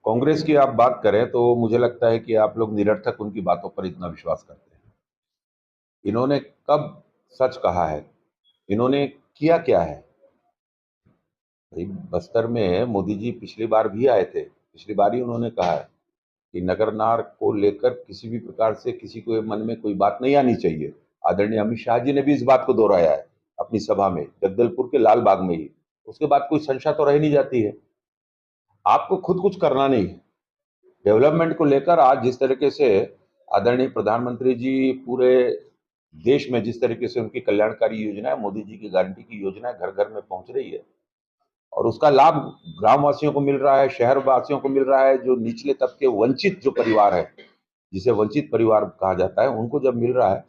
कांग्रेस की आप बात करें तो मुझे लगता है कि आप लोग निरर्थक उनकी बातों पर इतना विश्वास करते हैं। इन्होंने कब सच कहा है? इन्होंने किया क्या है? भाई, बस्तर में मोदी जी पिछली बार भी आए थे। पिछली बार ही उन्होंने कहा है कि नगर-नार को लेकर किसी भी प्रकार से किसी के मन में कोई बात नहीं आनी चाहिए। आदरणीय अमित शाह जी ने भी इस बात को दोहराया है अपनी सभा में, जगदलपुर के लाल बाग में ही। उसके बाद कोई संशय तो रह नहीं जाती है। आपको खुद कुछ करना नहीं है। डेवलपमेंट को लेकर आज जिस तरीके से आदरणीय प्रधानमंत्री जी पूरे देश में जिस तरीके से उनकी कल्याणकारी योजनाएं, मोदी जी की गारंटी की योजनाएं घर घर में पहुंच रही है और उसका लाभ ग्रामवासियों को मिल रहा है, शहर वासियों को मिल रहा है। जो निचले तबके वंचित जो परिवार है, जिसे वंचित परिवार कहा जाता है, उनको जब मिल रहा है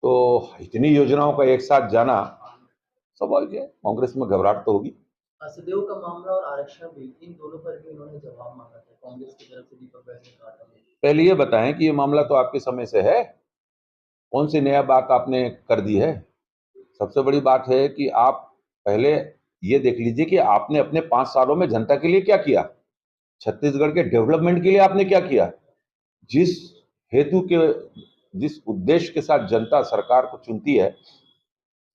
तो इतनी योजनाओं का एक साथ जाना स्वाभाविक है, कांग्रेस में घबराहट तो होगी। सदैव का मामला और आरक्षण बिल, इन दोनों पर भी उन्होंने जवाब मांगा था कांग्रेस की तरफ से। दीपक बैज ने कहा था पहले ये बताएं कि ये मामला तो आपके समय से है, कौन सी नया बात आपने कर दी है? सबसे बड़ी बात है कि आप पहले ये देख लीजिए कि आपने अपने 5 सालों में जनता के लिए क्या किया? छत्तीसगढ़ के डेवलपमेंट के लिए आपने क्या किया? जिस हेतु के जिस उद्देश्य के साथ जनता सरकार को चुनती है,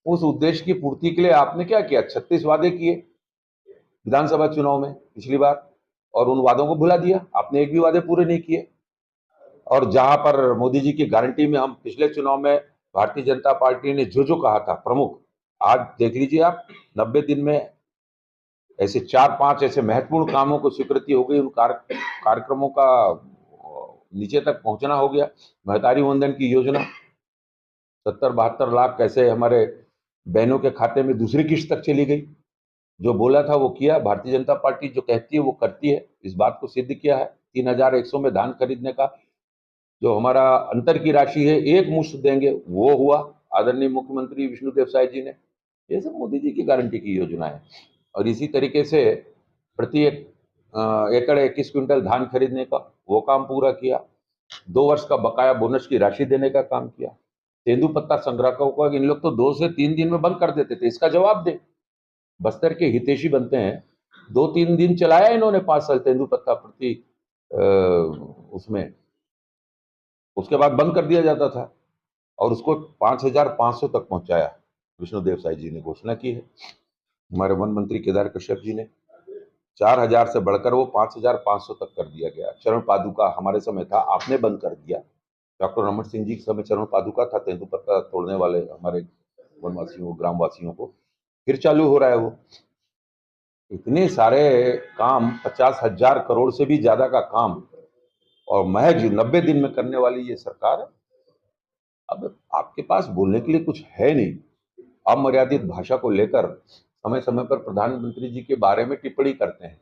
उस उद्देश्य की पूर्ति के लिए आपने क्या किया? 36 वादे किए विधानसभा चुनाव में पिछली बार और उन वादों को भुला दिया। आपने एक भी वादे पूरे नहीं किए। और जहां पर मोदी जी की गारंटी में हम पिछले चुनाव में भारतीय जनता पार्टी ने जो जो कहा था प्रमुख, आज देख लीजिए आप 90 दिन में ऐसे 4-5 ऐसे महत्वपूर्ण कामों को स्वीकृति हो गई। उन कार्यक्रमों का नीचे तक पहुंचना हो गया। महतारी वंदन की योजना 70-72 लाख कैसे हमारे बहनों के खाते में दूसरी किश्त तक चली गई। जो बोला था वो किया। भारतीय जनता पार्टी जो कहती है वो करती है, इस बात को सिद्ध किया है। 3100 में धान खरीदने का जो हमारा अंतर की राशि है, एक मुश्त देंगे, वो हुआ आदरणीय मुख्यमंत्री विष्णुदेव साय जी ने। ये सब मोदी जी की गारंटी की योजना है। और इसी तरीके से प्रति एकड़ 21 क्विंटल धान खरीदने का वो काम पूरा किया। 2 वर्ष का बकाया बोनस की राशि देने का काम किया। तेंदुपत्ता संग्राहकों को इन लोग तो 2 से 3 दिन में बंद कर देते थे, इसका जवाब दे। बस्तर के हितैषी बनते हैं, 2-3 दिन चलाया इन्होंने 5 साल तेंदुपत्ता प्रति उसमें, उसके बाद बंद कर दिया जाता था और उसको 5500 तक पहुंचाया। विष्णुदेव साय जी ने घोषणा की है। हमारे वन मंत्री केदार कश्यप जी ने 4000 से बढ़कर वो 5500 तक कर दिया गया। चरण पादुका हमारे समय था, आपने बंद कर दिया। डॉक्टर रमन सिंह जी के समय चरण पादुका था, तेंदुपत्ता तोड़ने वाले हमारे वनवासियों ग्रामवासियों को। फिर चालू हो रहा है वो। इतने सारे काम, 50,000 करोड़ से भी ज्यादा का काम और महज 90 दिन में करने वाली ये सरकार है। अब आपके पास बोलने के लिए कुछ है नहीं। अमर्यादित भाषा को लेकर समय समय पर प्रधानमंत्री जी के बारे में टिप्पणी करते हैं,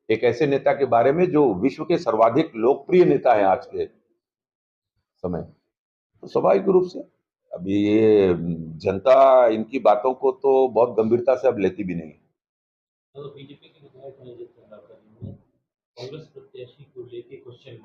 एक ऐसे नेता के बारे में जो विश्व के सर्वाधिक लोकप्रिय नेता है आज के समय। तो स्वाभाविक रूप से अब ये जनता इनकी बातों को तो बहुत गंभीरता से अब लेती भी नहीं है। तो बीजेपी के विधायक हैं जिस चंद्राकर जी ने कांग्रेस प्रत्याशी को लेके क्वेश्चन